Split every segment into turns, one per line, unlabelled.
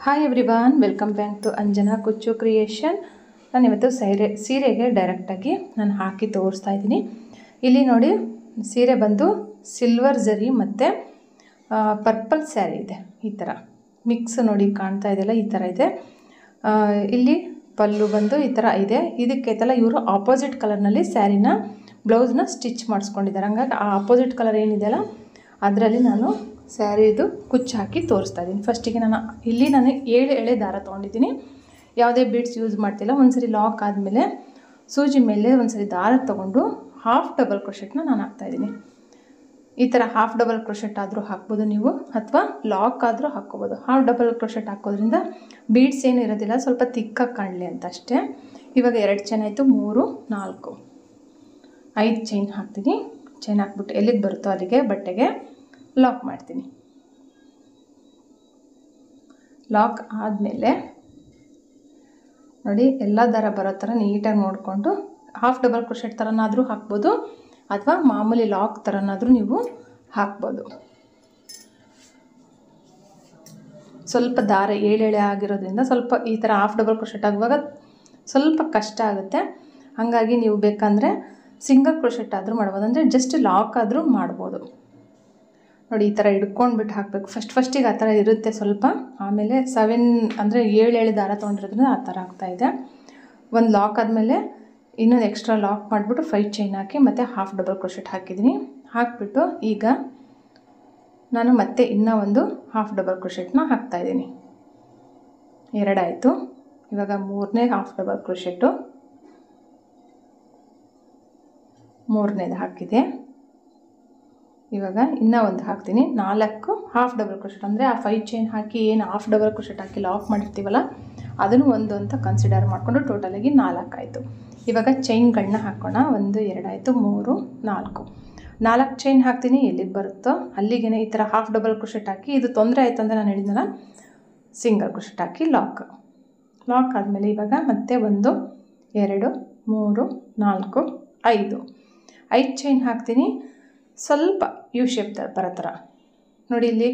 Hi everyone, welcome back to Anjana Kuchchu creation. ನಾನು ಇವತ್ತು ಸೀರೆಗೆ ಡೈರೆಕ್ಟಾಗಿ ನಾನು ಹಾಕಿ ತೋರಿಸ್ತಾ ಇದ್ದೀನಿ. ಇಲ್ಲಿ ನೋಡಿ, ಸೀರೆ ಬಂದು ಸಿಲ್ವರ್ ಜರಿ ಮತ್ತು ಪರ್ಪಲ್ ಸ್ಯಾರಿ ಇದೆ. ಈ ಥರ ಮಿಕ್ಸ್ ನೋಡಿ ಕಾಣ್ತಾ ಇದೆಯಲ್ಲ, ಈ ಥರ ಇದೆ. ಇಲ್ಲಿ ಪಲ್ಲು ಬಂದು ಈ ಥರ ಇದೆ. ಇದಕ್ಕೈತಲ್ಲ ಇವರು ಆಪೋಸಿಟ್ ಕಲರ್ನಲ್ಲಿ ಸ್ಯಾರಿನ ಬ್ಲೌಸ್ನ ಸ್ಟಿಚ್ ಮಾಡಿಸ್ಕೊಂಡಿದ್ದಾರೆ. ಹಂಗಾಗಿ ಆ ಆಪೋಸಿಟ್ ಕಲರ್ ಏನಿದೆಯಲ್ಲ ಅದರಲ್ಲಿ ನಾನು ಸ್ಯಾರಿದು ಕುಚ್ಚು ಹಾಕಿ ತೋರಿಸ್ತಾ ಇದ್ದೀನಿ. ಫಸ್ಟಿಗೆ ನಾನು 7 ಎಳೆ ದಾರ ತೊಗೊಂಡಿದ್ದೀನಿ. ಯಾವುದೇ ಬೀಡ್ಸ್ ಯೂಸ್ ಮಾಡ್ತಿಲ್ಲ. ಒಂದ್ಸರಿ ಲಾಕ್ ಆದಮೇಲೆ ಸೂಜಿ ಮೇಲೆ ಒಂದ್ಸರಿ ದಾರ ತೊಗೊಂಡು ಹಾಫ್ ಡಬಲ್ ಕ್ರೋಶೆಟ್ನ ನಾನು ಹಾಕ್ತಾಯಿದ್ದೀನಿ. ಈ ಥರ ಹಾಫ್ ಡಬಲ್ ಕ್ರೋಶೆಟ್ ಆದರೂ ಹಾಕ್ಬೋದು ನೀವು, ಅಥವಾ ಲಾಕ್ ಆದರೂ ಹಾಕ್ಕೋಬೋದು. ಹಾಫ್ ಡಬಲ್ ಕ್ರೋಶೆಟ್ ಹಾಕೋದ್ರಿಂದ ಬೀಡ್ಸ್ ಏನು ಇರೋದಿಲ್ಲ, ಸ್ವಲ್ಪ ತಿಕ್ಕಾಗಿ ಕಾಣಲಿ ಅಂತ ಅಷ್ಟೇ. ಇವಾಗ 2 ಚೈನ್ ಆಯಿತು, 3, 4, 5 ಚೈನ್ ಹಾಕ್ತೀನಿ. ಚೈನ್ ಹಾಕ್ಬಿಟ್ಟು ಎಲ್ಲಿಗೆ ಬರುತ್ತೋ ಅಲ್ಲಿಗೆ ಬಟ್ಟೆಗೆ ಲಾಕ್ ಮಾಡ್ತೀನಿ. ಲಾಕ್ ಆದಮೇಲೆ ನೋಡಿ, ಎಲ್ಲ ದಾರ ಬರೋ ಥರ ನೀಟಾಗಿ ನೋಡಿಕೊಂಡು ಹಾಫ್ ಡಬಲ್ ಕ್ರೋಶೆಟ್ ಥರನಾದರೂ ಹಾಕ್ಬೋದು, ಅಥವಾ ಮಾಮೂಲಿ ಲಾಕ್ ಥರನಾದರೂ ನೀವು ಹಾಕ್ಬೋದು. ಸ್ವಲ್ಪ ದಾರ 7 ಎಳೆ ಆಗಿರೋದ್ರಿಂದ ಸ್ವಲ್ಪ ಈ ಥರ ಹಾಫ್ ಡಬಲ್ ಕ್ರೋಶೆಟ್ ಆಗುವಾಗ ಸ್ವಲ್ಪ ಕಷ್ಟ ಆಗುತ್ತೆ. ಹಾಗಾಗಿ ನೀವು ಬೇಕಂದರೆ ಸಿಂಗಲ್ ಕ್ರೋಶೆಟ್ ಆದರೂ ಮಾಡ್ಬೋದು, ಅಂದರೆ ಜಸ್ಟ್ ಲಾಕ್ ಆದರೂ ಮಾಡ್ಬೋದು. ನೋಡಿ, ಈ ಥರ ಹಿಡ್ಕೊಂಡ್ಬಿಟ್ಟು ಹಾಕಬೇಕು. ಫಸ್ಟಿಗೆ ಆ ಥರ ಇರುತ್ತೆ ಸ್ವಲ್ಪ, ಆಮೇಲೆ 7 ಅಂದರೆ 7 ಎಳೆ ದಾರ ತೊಗೊಂಡಿರೋದ್ರಿಂದ ಆ ಥರ ಆಗ್ತಾಯಿದೆ. ಒಂದು ಲಾಕ್ ಆದಮೇಲೆ ಇನ್ನೊಂದು ಎಕ್ಸ್ಟ್ರಾ ಲಾಕ್ ಮಾಡಿಬಿಟ್ಟು 5 ಚೈನ್ ಹಾಕಿ ಮತ್ತು ಹಾಫ್ ಡಬಲ್ ಕ್ರೋಶೆಟ್ ಹಾಕಿದ್ದೀನಿ. ಹಾಕಿಬಿಟ್ಟು ಈಗ ನಾನು ಮತ್ತೆ ಇನ್ನೂ ಒಂದು ಹಾಫ್ ಡಬಲ್ ಕ್ರೋಶೆಟ್ನ ಹಾಕ್ತಾಯಿದ್ದೀನಿ. 2 ಆಯಿತು. ಇವಾಗ 3ನೇ ಹಾಫ್ ಡಬಲ್ ಕ್ರೋಶೆಟ್ಟು, 3ನೇದು ಹಾಕಿದೆ. ಇವಾಗ ಇನ್ನೂ ಒಂದು ಹಾಕ್ತೀನಿ. 4 ಹಾಫ್ ಡಬಲ್ ಕ್ರೋಶೆಟ್, ಅಂದರೆ ಆ 5 ಚೈನ್ ಹಾಕಿ ಏನು ಹಾಫ್ ಡಬಲ್ ಕ್ರೋಶೆಟ್ ಹಾಕಿ ಲಾಕ್ ಮಾಡಿರ್ತೀವಲ್ಲ ಅದನ್ನು ಒಂದು ಅಂತ ಕನ್ಸಿಡರ್ ಮಾಡಿಕೊಂಡು ಟೋಟಲಾಗಿ 4 ಆಯಿತು. ಇವಾಗ ಚೈನ್ಗಳನ್ನ ಹಾಕೋಣ. 1, 2 ಆಯಿತು, 3, 4 ಚೈನ್ ಹಾಕ್ತೀನಿ. ಎಲ್ಲಿಗೆ ಬರುತ್ತೋ ಅಲ್ಲಿಗೆ ಈ ಥರ ಹಾಫ್ ಡಬಲ್ ಕ್ರೋಶೆಟ್ ಹಾಕಿ, ಇದು ತೊಂದರೆ ಆಯಿತು ಅಂದರೆ ನಾನು ಹೇಳಿದ್ನಲ್ಲ ಸಿಂಗಲ್ ಕ್ರೋಶೆಟ್ ಹಾಕಿ ಲಾಕ್ ಆದಮೇಲೆ ಇವಾಗ ಮತ್ತೆ 1, 2, 3, 4, 5 ಚೈನ್ ಹಾಕ್ತೀನಿ. ಸ್ವಲ್ಪ ಯು ಶೇಪ್ ಬರೋ ಥರ ನೋಡಿ. ಇಲ್ಲಿ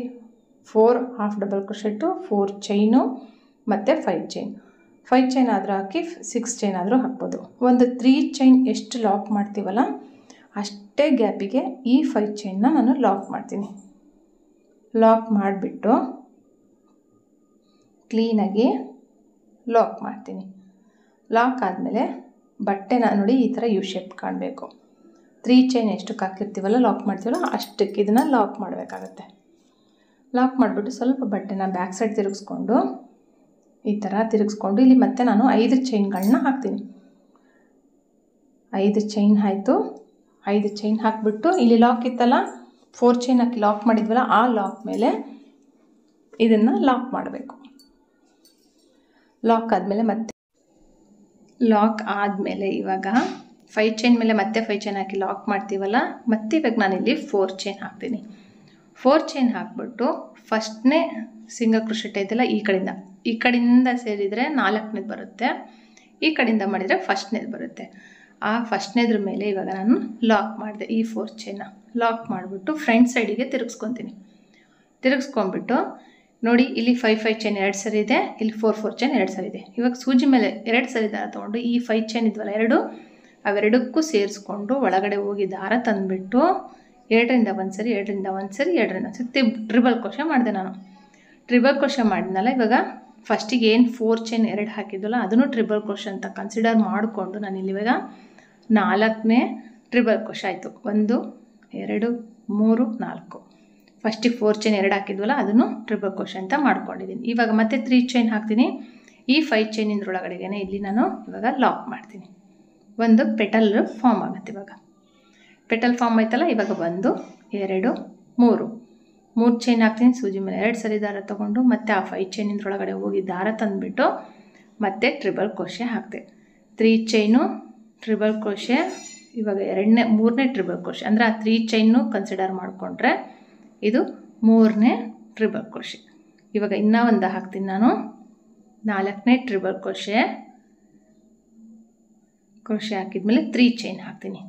4 ಹಾಫ್ ಡಬಲ್ ಕ್ರೋಶೆಟ್ಟು, 4 ಚೈನು ಮತ್ತು 5 ಚೈನ್ ಆದರೂ ಹಾಕಿ 6 ಚೈನ್ ಆದರೂ ಹಾಕ್ಬೋದು. ಒಂದು 3 ಚೈನ್ ಎಷ್ಟು ಲಾಕ್ ಮಾಡ್ತೀವಲ್ಲ ಅಷ್ಟೇ ಗ್ಯಾಪಿಗೆ ಈ 5 ಚೈನ್ನ ನಾನು ಲಾಕ್ ಮಾಡ್ತೀನಿ. ಲಾಕ್ ಮಾಡಿಬಿಟ್ಟು ಕ್ಲೀನಾಗಿ ಲಾಕ್ ಮಾಡ್ತೀನಿ. ಲಾಕ್ ಆದಮೇಲೆ ಬಟ್ಟೆನ ನೋಡಿ ಈ ಥರ ಯು ಶೇಪ್ ಕಾಣಬೇಕು. 3 ಚೈನ್ ಎಷ್ಟಕ್ಕೆ ಹಾಕಿರ್ತೀವಲ್ಲ ಲಾಕ್ ಮಾಡ್ತೀವಲ್ಲ ಅಷ್ಟಕ್ಕೆ ಇದನ್ನು ಲಾಕ್ ಮಾಡಬೇಕಾಗತ್ತೆ. ಲಾಕ್ ಮಾಡಿಬಿಟ್ಟು ಸ್ವಲ್ಪ ಬಟ್ಟೆನ ಬ್ಯಾಕ್ ಸೈಡ್ ತಿರುಗಿಸ್ಕೊಂಡು ಈ ಥರ ತಿರುಗಿಸ್ಕೊಂಡು ಇಲ್ಲಿ ಮತ್ತೆ ನಾನು 5 ಚೈನ್ಗಳನ್ನ ಹಾಕ್ತೀನಿ. 5 ಚೈನ್ ಆಯಿತು. 5 ಚೈನ್ ಹಾಕಿಬಿಟ್ಟು ಇಲ್ಲಿ ಲಾಕ್ ಇತ್ತಲ್ಲ 4 ಚೈನ್ ಹಾಕಿ ಲಾಕ್ ಮಾಡಿದ್ವಲ್ಲ ಆ ಲಾಕ್ ಮೇಲೆ ಇದನ್ನು ಲಾಕ್ ಮಾಡಬೇಕು. ಲಾಕ್ ಆದಮೇಲೆ ಇವಾಗ 5 ಚೈನ್ ಮೇಲೆ ಮತ್ತೆ 5 ಚೈನ್ ಹಾಕಿ ಲಾಕ್ ಮಾಡ್ತೀವಲ್ಲ, ಮತ್ತೆ ಇವಾಗ ನಾನಿಲ್ಲಿ 4 ಚೈನ್ ಹಾಕ್ತೀನಿ. 4 ಚೈನ್ ಹಾಕ್ಬಿಟ್ಟು ಫಸ್ಟ್ನೇ ಸಿಂಗಲ್ ಕ್ರೋಶೆಟ್ ಐತಲ್ಲ ಈ ಕಡೆಯಿಂದ ಸೇರಿದರೆ 4ನೇದು ಬರುತ್ತೆ, ಈ ಕಡೆಯಿಂದ ಮಾಡಿದರೆ ಫಸ್ಟ್ನೇದು ಬರುತ್ತೆ. ಆ ಫಸ್ಟ್ನೇದ್ರ ಮೇಲೆ ಇವಾಗ ನಾನು ಲಾಕ್ ಮಾಡಿದೆ. ಈ 4 ಚೈನ್ನ ಲಾಕ್ ಮಾಡಿಬಿಟ್ಟು ಫ್ರಂಟ್ ಸೈಡಿಗೆ ತಿರುಗಿಸ್ಕೊಂಡ್ಬಿಟ್ಟು ನೋಡಿ, ಇಲ್ಲಿ 5 ಚೈನ್ 2 ಸರಿ ಇದೆ, ಇಲ್ಲಿ 4 ಚೈನ್ 2 ಸರಿ ಇದೆ. ಇವಾಗ ಸೂಜಿ ಮೇಲೆ 2 ಸರಿ ದಾರ ತೊಗೊಂಡು ಈ 5 ಚೈನ್ ಇದ್ವಲ್ಲ 2 ಅವೆರಡಕ್ಕೂ ಸೇರಿಸ್ಕೊಂಡು ಒಳಗಡೆ ಹೋಗಿ ದಾರ ತಂದುಬಿಟ್ಟು 2ರಿಂದ 1 ಸರಿ, 2ರಿಂದ 1 ಸರಿ, 2ರಿಂದ 1 ಸರಿ ಟ್ರಿಬಲ್ ಕ್ರೋಶೆ ಮಾಡಿದೆ. ನಾನು ಟ್ರಿಬಲ್ ಕ್ರೋಶೆ ಮಾಡಿದ್ನಲ್ಲ, ಇವಾಗ ಫಸ್ಟಿಗೆ ಏನು 4 ಚೈನ್ 2 ಹಾಕಿದ್ವಲ್ಲ ಅದನ್ನು ಟ್ರಿಬಲ್ ಕ್ರೋಶೆ ಅಂತ ಕನ್ಸಿಡರ್ ಮಾಡಿಕೊಂಡು ನಾನಿಲ್ಲಿ ಇವಾಗ 4ನೇ ಟ್ರಿಬಲ್ ಕ್ರೋಶೆ ಆಯಿತು. 1, 2, 3, 4. ಫಸ್ಟಿಗೆ 4 ಚೈನ್ 2 ಹಾಕಿದ್ವಲ್ಲ ಅದನ್ನು ಟ್ರಿಬಲ್ ಕ್ರೋಶೆ ಅಂತ ಮಾಡ್ಕೊಂಡಿದ್ದೀನಿ. ಇವಾಗ ಮತ್ತೆ 3 ಚೈನ್ ಹಾಕ್ತೀನಿ. ಈ 5 ಚೈನಿಂದ್ರೊಳಗಡೆಗೆ ಇಲ್ಲಿ ನಾನು ಇವಾಗ ಲಾಕ್ ಮಾಡ್ತೀನಿ. ಒಂದು ಪೆಟಲ್ ಫಾರ್ಮ್ ಆಗುತ್ತೆ. ಇವಾಗ ಪೆಟಲ್ ಫಾರ್ಮ್ ಆಯ್ತಲ್ಲ, ಇವಾಗ 1, 2, 3 ಚೈನ್ ಹಾಕ್ತೀನಿ. ಸೂಜಿ ಮೇಲೆ 2 ಸರಿ ದಾರ ತೊಗೊಂಡು ಮತ್ತೆ ಆ 5 ಚೈನಿಂದ್ರೊಳಗಡೆ ಹೋಗಿ ದಾರ ತಂದುಬಿಟ್ಟು ಮತ್ತೆ ಟ್ರಿಬಲ್ ಕ್ರೋಶೆ ಹಾಕ್ತೆ. 3 ಚೈನು ಟ್ರಿಬಲ್ ಕ್ರೋಶೆ, ಇವಾಗ 3ನೇ ಟ್ರಿಬಲ್ ಕ್ರೋಶೆ, ಅಂದರೆ ಆ 3 ಚೈನು ಕನ್ಸಿಡರ್ ಮಾಡಿಕೊಂಡ್ರೆ ಇದು 3ನೇ ಟ್ರಿಬಲ್ ಕ್ರೋಶೆ. ಇವಾಗ ಇನ್ನೂ ಒಂದು ಹಾಕ್ತೀನಿ ನಾನು, 4ನೇ ಟ್ರಿಬಲ್ ಕ್ರೋಶೆ ಹಾಕಿದ್ಮೇಲೆ 3 ಚೈನ್ ಹಾಕ್ತೀನಿ.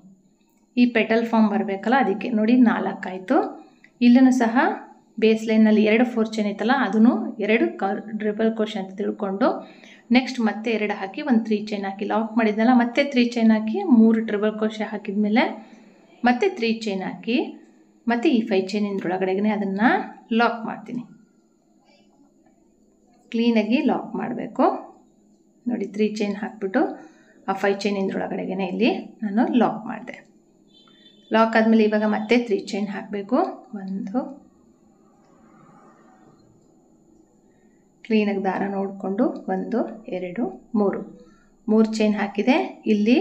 ಈ ಪೆಟಲ್ ಫಾರ್ಮ್ ಬರಬೇಕಲ್ಲ, ಅದಕ್ಕೆ ನೋಡಿ 4 ಆಯಿತು. ಇಲ್ಲೂ ಸಹ ಬೇಸ್ ಲೈನಲ್ಲಿ 2 4 ಚೈನ್ ಐತಲ್ಲ ಅದನ್ನು 2 ಟ್ರಿಬಲ್ ಕ್ರೋಶೆ ಅಂತ ತಿಳ್ಕೊಂಡು ನೆಕ್ಸ್ಟ್ ಮತ್ತೆ 2 ಹಾಕಿ ಒಂದು 3 ಚೈನ್ ಹಾಕಿ ಲಾಕ್ ಮಾಡಿದ್ನಲ್ಲ, ಮತ್ತೆ 3 ಚೈನ್ ಹಾಕಿ 3 ಟ್ರಿಬಲ್ ಕ್ರೋಶೆ ಹಾಕಿದ್ಮೇಲೆ ಮತ್ತೆ 3 ಚೈನ್ ಹಾಕಿ ಮತ್ತೆ ಈ 5 ಚೈನ್ ಒಳಗಡೆಗೆ ಅದನ್ನು ಲಾಕ್ ಮಾಡ್ತೀನಿ. ಕ್ಲೀನಾಗಿ ಲಾಕ್ ಮಾಡಬೇಕು ನೋಡಿ. 3 ಚೈನ್ ಹಾಕಿಬಿಟ್ಟು ಆ 5 ಚೈನ್ ಒಳಗಡೆಗೆ ಇಲ್ಲಿ ನಾನು ಲಾಕ್ ಮಾಡಿದೆ. ಲಾಕ್ ಆದಮೇಲೆ ಇವಾಗ ಮತ್ತೆ 3 ಚೈನ್ ಹಾಕಬೇಕು. ಒಂದು ಕ್ಲೀನಾಗಿ ದಾರ ನೋಡಿಕೊಂಡು 1 2 3 ಚೈನ್ ಹಾಕಿದೆ. ಇಲ್ಲಿ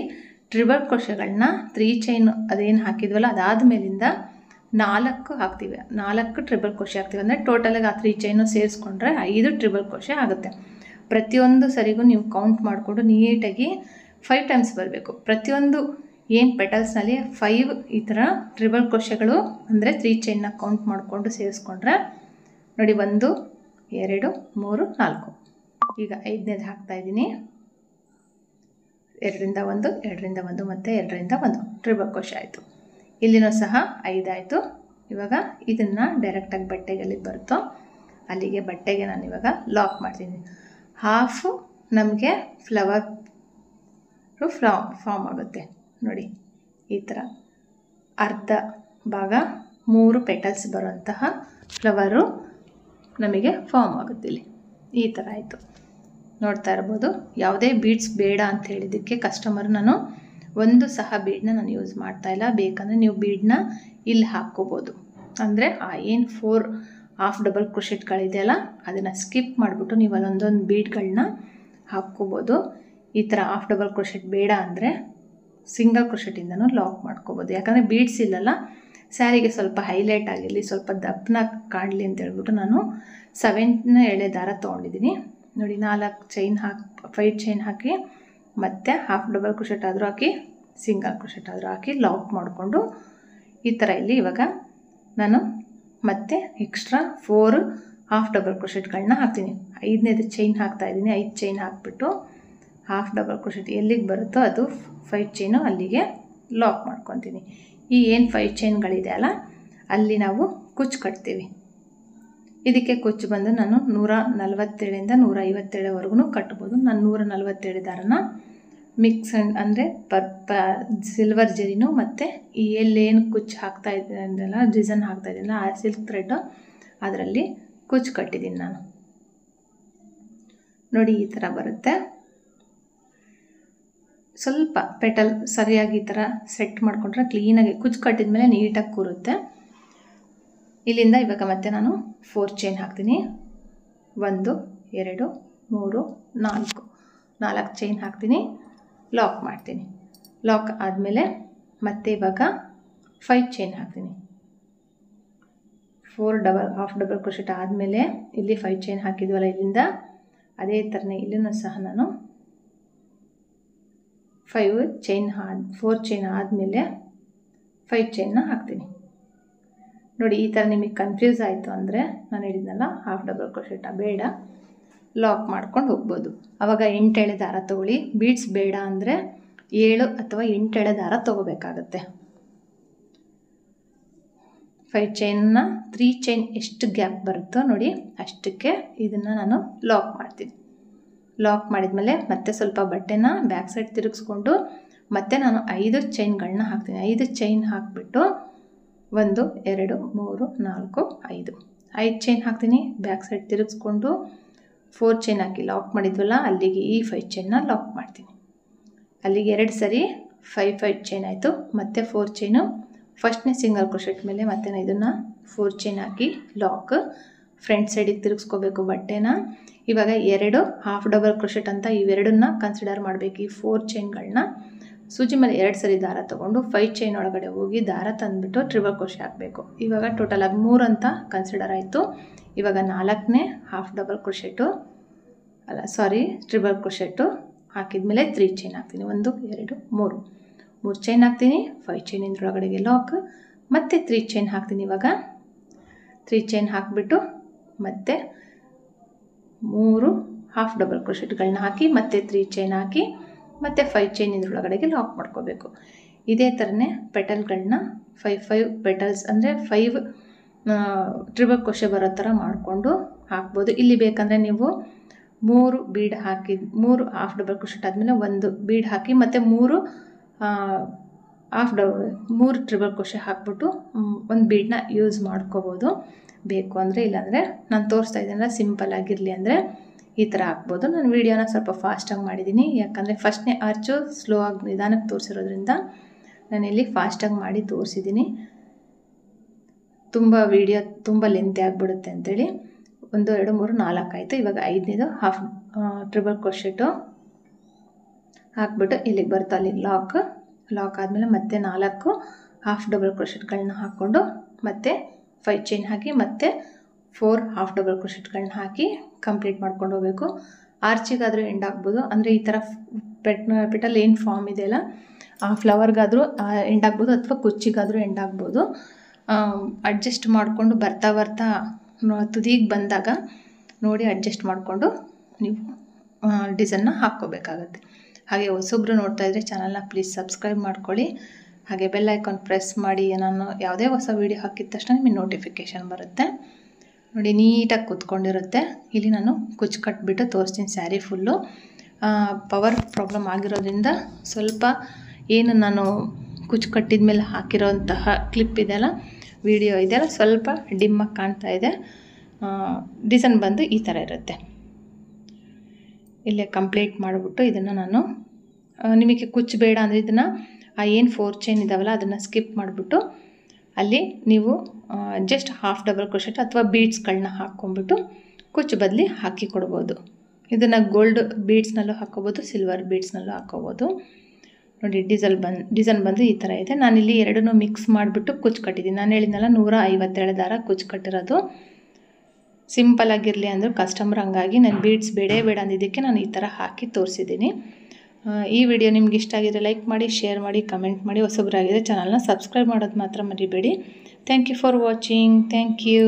ಟ್ರಿಬಲ್ ಕ್ರೋಶೆಗಳನ್ನ 3 ಚೈನ್ ಅದೇನು ಹಾಕಿದ್ವಲ್ಲ ಅದಾದ ಮೇಲಿಂದ 4 ಹಾಕ್ತೀವಿ. 4 ಟ್ರಿಬಲ್ ಕ್ರೋಶೆ ಹಾಕ್ತೀವಿ ಅಂದರೆ ಟೋಟಲಾಗಿ ಆ 3 ಚೈನು ಸೇರಿಸ್ಕೊಂಡ್ರೆ 5 ಟ್ರಿಬಲ್ ಕ್ರೋಶೆ ಆಗುತ್ತೆ. ಪ್ರತಿಯೊಂದು ಸರಿಗೂ ನೀವು ಕೌಂಟ್ ಮಾಡಿಕೊಂಡು ನೀಟಾಗಿ 5 ಟೈಮ್ಸ್ ಬರಬೇಕು. ಪ್ರತಿಯೊಂದು ಏನು ಪೆಟಲ್ಸ್ನಲ್ಲಿ 5 ಈ ಥರ ಟ್ರಿಬಲ್ ಕ್ರೋಶೆಗಳು ಅಂದರೆ 3 ಚೈನ್ನ ಕೌಂಟ್ ಮಾಡಿಕೊಂಡು ಸೇರಿಸ್ಕೊಂಡ್ರೆ ನೋಡಿ 1 2 3 4. ಈಗ 5ನೇದು ಹಾಕ್ತಾಯಿದ್ದೀನಿ. 2 ರಿಂದ 1 2 ರಿಂದ 1 ಮತ್ತು 2 ರಿಂದ 1 ಟ್ರಿಬಲ್ ಕ್ರೋಶೆ ಆಯಿತು. ಇಲ್ಲಿನೂ ಸಹ 5 ಆಯಿತು. ಇವಾಗ ಇದನ್ನು ಡೈರೆಕ್ಟಾಗಿ ಬಟ್ಟೆಗೆ ಎಲ್ಲಿಗೆ ಬರುತ್ತೋ ಅಲ್ಲಿಗೆ ಬಟ್ಟೆಗೆ ನಾನು ಇವಾಗ ಲಾಕ್ ಮಾಡ್ತೀನಿ. ಹಾಫು ನಮಗೆ ಫ್ಲವರ್ ಫಾರ್ಮ್ ಆಗುತ್ತೆ ನೋಡಿ. ಈ ಥರ ಅರ್ಧ ಭಾಗ 3 ಪೆಟಲ್ಸ್ ಬರುವಂತಹ ಫ್ಲವರು ನಮಗೆ ಫಾರ್ಮ್ ಆಗುತ್ತೆ. ಇಲ್ಲಿ ಈ ಥರ ಆಯಿತು ನೋಡ್ತಾ ಇರ್ಬೋದು. ಯಾವುದೇ ಬೀಡ್ಸ್ ಬೇಡ ಅಂತ ಹೇಳಿದ್ದಕ್ಕೆ ಕಸ್ಟಮರ್ ನಾನು ಒಂದು ಸಹ ಬೀಡನ್ನ ನಾನು ಯೂಸ್ ಮಾಡ್ತಾಯಿಲ್ಲ. ಬೇಕಂದರೆ ನೀವು ಬೀಡನ್ನ ಇಲ್ಲಿ ಹಾಕ್ಕೋಬೋದು. ಅಂದರೆ ಆ ಏನು 4 ಹಾಫ್ ಡಬಲ್ ಕ್ರೋಶೆಟ್ಗಳಿದೆಯಲ್ಲ ಅದನ್ನು ಸ್ಕಿಪ್ ಮಾಡಿಬಿಟ್ಟು ನೀವು ಅಲ್ಲೊಂದೊಂದು ಬೀಡ್ಗಳನ್ನ ಹಾಕ್ಕೋಬೋದು. ಈ ಥರ ಹಾಫ್ ಡಬಲ್ ಕ್ರೋಶೆಟ್ ಬೇಡ ಅಂದರೆ ಸಿಂಗಲ್ ಕ್ರೋಶೆಟಿಂದನೂ ಲಾಕ್ ಮಾಡ್ಕೋಬೋದು. ಯಾಕಂದರೆ ಬೀಡ್ಸ್ ಇಲ್ಲಲ್ಲ, ಸ್ಯಾರಿಗೆ ಸ್ವಲ್ಪ ಹೈಲೈಟ್ ಆಗಿರಲಿ, ಸ್ವಲ್ಪ ದಪ್ಪನ ಕಾಣಲಿ ಅಂತ ಹೇಳ್ಬಿಟ್ಟು ನಾನು 7ನೇ ಎಳೆ ದಾರ ತೊಗೊಂಡಿದ್ದೀನಿ ನೋಡಿ. 4 ಚೈನ್ ಹಾಕಿ 5 ಚೈನ್ ಹಾಕಿ ಮತ್ತು ಹಾಫ್ ಡಬಲ್ ಕ್ರೋಶೆಟ್ ಆದರೂ ಹಾಕಿ ಸಿಂಗಲ್ ಕ್ರೋಶೆಟ್ ಆದರೂ ಹಾಕಿ ಲಾಕ್ ಮಾಡಿಕೊಂಡು ಈ ಥರ ಇಲ್ಲಿ ಇವಾಗ ನಾನು ಮತ್ತೆ ಎಕ್ಸ್ಟ್ರಾ 4 ಹಾಫ್ ಡಬಲ್ ಕ್ರೋಶೆಟ್ಗಳನ್ನ ಹಾಕ್ತೀನಿ. 5ನೇದು ಚೈನ್ ಹಾಕ್ತಾಯಿದ್ದೀನಿ. 5 ಚೈನ್ ಹಾಕ್ಬಿಟ್ಟು ಹಾಫ್ ಡಬಲ್ ಕ್ರೋಶೆಟ್ ಎಲ್ಲಿಗೆ ಬರುತ್ತೋ ಅದು 5 ಚೈನು ಅಲ್ಲಿಗೆ ಲಾಕ್ ಮಾಡ್ಕೊತೀನಿ. ಈ ಏನು 5 ಚೈನ್ಗಳಿದೆ ಅಲ್ಲ ಅಲ್ಲಿ ನಾವು ಕುಚ್ಚು ಕಟ್ತೀವಿ. ಇದಕ್ಕೆ ಕುಚ್ಚು ಬಂದು ನಾನು 147ರಿಂದ 157ವರೆಗೂ ಕಟ್ಬೋದು. ನಾನು 147 ದಾರನ ಮಿಕ್ಸ್ ಅಂದರೆ ಸಿಲ್ವರ್ ಜರಿನೂ ಮತ್ತು ಈ ಎಲ್ಲೇನು ಕುಚ್ಚು ಹಾಕ್ತಾ ಇದ್ದೀನಲ್ಲ ಡಿಸೈನ್ ಹಾಕ್ತಾ ಇದ್ದೀನಲ್ಲ ಆ ಸಿಲ್ಕ್ ಥ್ರೆಡ್ ಅದರಲ್ಲಿ ಕುಚ್ಚು ಕಟ್ಟಿದ್ದೀನಿ ನಾನು ನೋಡಿ. ಈ ಥರ ಬರುತ್ತೆ. ಸ್ವಲ್ಪ ಪೆಟಲ್ ಸರಿಯಾಗಿ ಈ ಥರ ಸೆಟ್ ಮಾಡಿಕೊಂಡ್ರೆ ಕ್ಲೀನಾಗಿ ಕುಚ್ಚು ಕಟ್ಟಿದ ಮೇಲೆ ನೀಟಾಗಿ ಕೂರುತ್ತೆ. ಇಲ್ಲಿಂದ ಇವಾಗ ಮತ್ತೆ ನಾನು 4 ಚೈನ್ ಹಾಕ್ತೀನಿ. 1 2 3 4 ಚೈನ್ ಹಾಕ್ತೀನಿ, ಲಾಕ್ ಮಾಡ್ತೀನಿ. ಲಾಕ್ ಆದಮೇಲೆ ಮತ್ತೆ ಇವಾಗ 5 ಚೈನ್ ಹಾಕ್ತೀನಿ. 4 ಹಾಫ್ ಡಬಲ್ ಕ್ರೋಶೆಟ್ ಆದಮೇಲೆ ಇಲ್ಲಿ 5 ಚೈನ್ ಹಾಕಿದ್ವಲ್ಲ ಇಲ್ಲಿಂದ ಅದೇ ಥರನೇ ಇಲ್ಲೂ ಸಹ ನಾನು 4 ಚೈನ್ ಆದಮೇಲೆ 5 ಚೈನ್ನ ಹಾಕ್ತೀನಿ ನೋಡಿ. ಈ ಥರ ನಿಮಗೆ ಕನ್ಫ್ಯೂಸ್ ಆಯಿತು ಅಂದರೆ ನಾನು ಹೇಳಿದ್ನಲ್ಲ ಹಾಫ್ ಡಬಲ್ ಕ್ರೋಶೆಟ್ ಬೇಡ, ಲಾಕ್ ಮಾಡ್ಕೊಂಡು ಹೋಗ್ಬೋದು. ಆವಾಗ 8 ಎಳೆ ದಾರ ತೊಗೊಳ್ಳಿ. ಬೀಡ್ಸ್ ಬೇಡ ಅಂದರೆ 7 ಅಥವಾ 8 ಎಳೆ ದಾರ ತೊಗೋಬೇಕಾಗತ್ತೆ. 5 ಚೈನ್ನ 3 ಚೈನ್ ಎಷ್ಟು ಗ್ಯಾಪ್ ಬರುತ್ತೋ ನೋಡಿ ಅಷ್ಟಕ್ಕೆ ಇದನ್ನು ನಾನು ಲಾಕ್ ಮಾಡ್ತೀನಿ. ಲಾಕ್ ಮಾಡಿದ್ಮೇಲೆ ಮತ್ತೆ ಸ್ವಲ್ಪ ಬಟ್ಟೆನ ಬ್ಯಾಕ್ ಸೈಡ್ ತಿರುಗಿಸ್ಕೊಂಡು ಮತ್ತೆ ನಾನು 5 ಚೈನ್ಗಳನ್ನ ಹಾಕ್ತೀನಿ. 5 ಚೈನ್ ಹಾಕಿಬಿಟ್ಟು 1 2 3 4 5 ಚೈನ್ ಹಾಕ್ತೀನಿ. ಬ್ಯಾಕ್ ಸೈಡ್ ತಿರುಗಿಸ್ಕೊಂಡು 4 ಚೈನ್ ಹಾಕಿ ಲಾಕ್ ಮಾಡಿದ್ವಲ್ಲ ಅಲ್ಲಿಗೆ ಈ 5 ಚೈನ್ನ ಲಾಕ್ ಮಾಡ್ತೀನಿ. ಅಲ್ಲಿಗೆ 2 ಸರಿ 5 ಚೈನ್ ಆಯಿತು. ಮತ್ತು 4 ಚೈನು ಫಸ್ಟ್ನೇ ಸಿಂಗಲ್ ಕ್ರೋಶೆಟ್ ಮೇಲೆ ಮತ್ತೆ ಇದನ್ನು 4 ಚೈನ್ ಹಾಕಿ ಲಾಕ್ ಫ್ರಂಟ್ ಸೈಡಿಗೆ ತಿರುಗಿಸ್ಕೋಬೇಕು ಬಟ್ಟೆನ. ಇವಾಗ 2 ಹಾಫ್ ಡಬಲ್ ಕ್ರೋಶೆಟ್ ಅಂತ ಇವೆರಡನ್ನ ಕನ್ಸಿಡರ್ ಮಾಡಬೇಕು. ಈ 4 ಚೈನ್ಗಳನ್ನ ಸೂಜಿ ಮೇಲೆ 2 ಸರಿ ದಾರ ತೊಗೊಂಡು 5 ಚೈನ್ ಒಳಗಡೆ ಹೋಗಿ ದಾರ ತಂದುಬಿಟ್ಟು ಟ್ರಿಬಲ್ ಕ್ರೋಶೆ ಹಾಕಬೇಕು. ಇವಾಗ ಟೋಟಲಾಗಿ 3 ಅಂತ ಕನ್ಸಿಡರ್ ಆಯಿತು. ಇವಾಗ 4ನೇ ಹಾಫ್ ಡಬಲ್ ಕ್ರೋಶೆಟು ಟ್ರಿಬಲ್ ಕ್ರೋಶೆಟು ಹಾಕಿದ್ಮೇಲೆ 3 ಚೈನ್ ಹಾಕ್ತೀನಿ. 1 2 3 ಚೈನ್ ಹಾಕ್ತೀನಿ. 5 ಚೈನ್ ಒಳಗಡೆಗೆ ಲಾಕ್ ಮತ್ತು 3 ಚೈನ್ ಹಾಕ್ತೀನಿ. ಇವಾಗ 3 ಚೈನ್ ಹಾಕಿಬಿಟ್ಟು ಮತ್ತೆ 3 ಹಾಫ್ ಡಬಲ್ ಕ್ರೋಶೆಟ್ಗಳನ್ನ ಹಾಕಿ ಮತ್ತೆ 3 ಚೈನ್ ಹಾಕಿ ಮತ್ತು 5 ಚೈನ್ ಒಳಗಡೆಗೆ ಲಾಕ್ ಮಾಡ್ಕೋಬೇಕು. ಇದೇ ಥರನೇ ಪೆಟಲ್ಗಳನ್ನ 5 ಪೆಟಲ್ಸ್ ಅಂದರೆ 5 ಟ್ರಿಬಲ್ ಕ್ರೋಶೆ ಬರೋ ಥರ ಮಾಡಿಕೊಂಡು ಹಾಕ್ಬೋದು. ಇಲ್ಲಿ ಬೇಕಂದರೆ ನೀವು 3 ಬೀಡ್ ಹಾಕಿ 3 ಹಾಫ್ ಡಬಲ್ ಕ್ರೋಶೆಟ್ ಆದಮೇಲೆ 1 ಬೀಡ್ ಹಾಕಿ ಮತ್ತು 3 ಟ್ರಿಬಲ್ ಕ್ರೋಶೆ ಹಾಕ್ಬಿಟ್ಟು 1 ಬೀಡನ್ನ ಯೂಸ್ ಮಾಡ್ಕೋಬೋದು ಬೇಕು ಅಂದರೆ. ಇಲ್ಲಾಂದರೆ ನಾನು ತೋರಿಸ್ತಾ ಇದ್ದೀನಲ್ಲ ಸಿಂಪಲ್ ಆಗಿರಲಿ ಅಂದರೆ ಈ ಥರ ಹಾಕ್ಬೋದು. ನಾನು ವೀಡಿಯೋನ ಸ್ವಲ್ಪ ಫಾಸ್ಟಾಗಿ ಮಾಡಿದ್ದೀನಿ, ಯಾಕಂದರೆ ಫಸ್ಟ್ನೇ ಆರ್ಚು ಸ್ಲೋ ಆಗಿ ನಿಧಾನಕ್ಕೆ ತೋರಿಸಿರೋದ್ರಿಂದ ನಾನಿಲ್ಲಿ ಫಾಸ್ಟಾಗಿ ಮಾಡಿ ತೋರಿಸಿದ್ದೀನಿ. ತುಂಬ ವೀಡಿಯೋ ತುಂಬ ಲೆಂತಿ ಆಗಿಬಿಡುತ್ತೆ ಅಂಥೇಳಿ 1 2 3 4 ಆಯಿತು. ಇವಾಗ 5ನೇದು ಹಾಫ್ ಟ್ರಿಬಲ್ ಕ್ರೋಶೆಟು ಹಾಕ್ಬಿಟ್ಟು ಇಲ್ಲಿಗೆ ಬರ್ತಾ ಅಲ್ಲಿ ಲಾಕ್ ಆದಮೇಲೆ ಮತ್ತೆ 4 ಹಾಫ್ ಡಬಲ್ ಕ್ರೋಶೆಟ್ಗಳನ್ನ ಹಾಕ್ಕೊಂಡು ಮತ್ತೆ 5 ಚೈನ್ ಹಾಕಿ ಮತ್ತೆ 4 ಹಾಫ್ ಡಬಲ್ ಕ್ರೋಶೆಟ್ಗಳನ್ನ ಹಾಕಿ ಕಂಪ್ಲೀಟ್ ಮಾಡ್ಕೊಂಡು ಹೋಗಬೇಕು. ಆರ್ಚಿಗಾದರೂ ಎಂಡ್ ಆಗ್ಬೋದು, ಅಂದರೆ ಈ ಥರ ಪೆಟಲ್ ಏನು ಫಾರ್ಮ್ ಇದೆಯಲ್ಲ ಆ ಫ್ಲವರ್ಗಾದರೂ ಎಂಡ್ ಆಗ್ಬೋದು ಅಥವಾ ಕುಚ್ಚಿಗಾದರೂ ಎಂಡ್ ಆಗ್ಬೋದು. ಅಡ್ಜಸ್ಟ್ ಮಾಡಿಕೊಂಡು ಬರ್ತಾ ತುದಿಗೆ ಬಂದಾಗ ನೋಡಿ ಅಡ್ಜಸ್ಟ್ ಮಾಡಿಕೊಂಡು ನೀವು ಡಿಸೈನ್ನ ಹಾಕ್ಕೋಬೇಕಾಗತ್ತೆ. ಹಾಗೆ ಹೊಸೊಬ್ಬರು ನೋಡ್ತಾ ಇದ್ದರೆ ಚಾನಲ್ನ ಪ್ಲೀಸ್ ಸಬ್ಸ್ಕ್ರೈಬ್ ಮಾಡ್ಕೊಳ್ಳಿ. ಹಾಗೆ ಬೆಲ್ ಐಕಾನ್ ಪ್ರೆಸ್ ಮಾಡಿ, ನಾನು ಯಾವುದೇ ಹೊಸ ವೀಡಿಯೋ ಹಾಕಿದ ತಕ್ಷಣ ನಿಮಗೆ ನೋಟಿಫಿಕೇಷನ್ ಬರುತ್ತೆ. ನೋಡಿ ನೀಟಾಗಿ ಕೂತ್ಕೊಂಡಿರುತ್ತೆ. ಇಲ್ಲಿ ನಾನು ಕುಚ್ಚು ಕಟ್ಬಿಟ್ಟು ತೋರಿಸ್ತೀನಿ ಸ್ಯಾರಿ ಫುಲ್ಲು. ಪವರ್ ಪ್ರಾಬ್ಲಮ್ ಆಗಿರೋದ್ರಿಂದ ಸ್ವಲ್ಪ ಏನು ನಾನು ಕುಚ್ಚು ಕಟ್ಟಿದ ಮೇಲೆ ಹಾಕಿರೋಂತಹ ಕ್ಲಿಪ್ ಇದೆಯಲ್ಲ, ವಿಡಿಯೋ ಇದೆಯಲ್ಲ, ಸ್ವಲ್ಪ ಡಿಮ್ಮಾಗಿ ಕಾಣ್ತಾ ಇದೆ. ಡಿಸೈನ್ ಬಂದು ಈ ಥರ ಇರುತ್ತೆ. ಇಲ್ಲೇ ಕಂಪ್ಲೀಟ್ ಮಾಡಿಬಿಟ್ಟು ಇದನ್ನು ನಾನು ನಿಮಗೆ ಕುಚ್ಚು ಬೇಡ ಅಂದರೆ ಇದನ್ನು ಏನು 4 ಚೈನ್ ಇದ್ದಾವಲ್ಲ ಅದನ್ನು ಸ್ಕಿಪ್ ಮಾಡಿಬಿಟ್ಟು ಅಲ್ಲಿ ನೀವು ಜಸ್ಟ್ ಹಾಫ್ ಡಬಲ್ ಕ್ರೋಶೆಟ್ ಅಥವಾ ಬೀಡ್ಸ್ಗಳನ್ನ ಹಾಕ್ಕೊಂಬಿಟ್ಟು ಕುಚ್ಚು ಬದಲಿ ಹಾಕಿ ಕೊಡ್ಬೋದು. ಇದನ್ನು ಗೋಲ್ಡ್ ಬೀಡ್ಸ್ನಲ್ಲೂ ಹಾಕ್ಕೋಬೋದು, ಸಿಲ್ವರ್ ಬೀಡ್ಸ್ನಲ್ಲೂ ಹಾಕ್ಕೋಬೋದು. ನೋಡಿ ಡಿಸೈನ್ ಬಂದು ಈ ಥರ ಇದೆ. ನಾನಿಲ್ಲಿ ಎರಡನ್ನೂ ಮಿಕ್ಸ್ ಮಾಡಿಬಿಟ್ಟು ಕುಚ್ಚು ಕಟ್ಟಿದ್ದೀನಿ. ನಾನು ಹೇಳಿದ್ನಲ್ಲ 157 ದಾರ ಕುಚ್ಚು ಕಟ್ಟಿರೋದು. ಸಿಂಪಲ್ ಆಗಿರಲಿ ಅಂದರು ಕಸ್ಟಮರ್, ಹಂಗಾಗಿ ನಾನು ಬೀಡ್ಸ್ ಬೇಡ ಅಂದಿದ್ದಕ್ಕೆ ನಾನು ಈ ಥರ ಹಾಕಿ ತೋರಿಸಿದ್ದೀನಿ. ಈ ವಿಡಿಯೋ ನಿಮ್ಗೆ ಇಷ್ಟ ಆಗಿದ್ರೆ ಲೈಕ್ ಮಾಡಿ, ಶೇರ್ ಮಾಡಿ, ಕಮೆಂಟ್ ಮಾಡಿ. ಹೊಸಬರಾಗಿದ್ದರೆ ಚಾನಲ್ನ ಸಬ್ಸ್ಕ್ರೈಬ್ ಮಾಡೋದು ಮಾತ್ರ ಮರಿಬೇಡಿ. Thank you for watching. Thank you.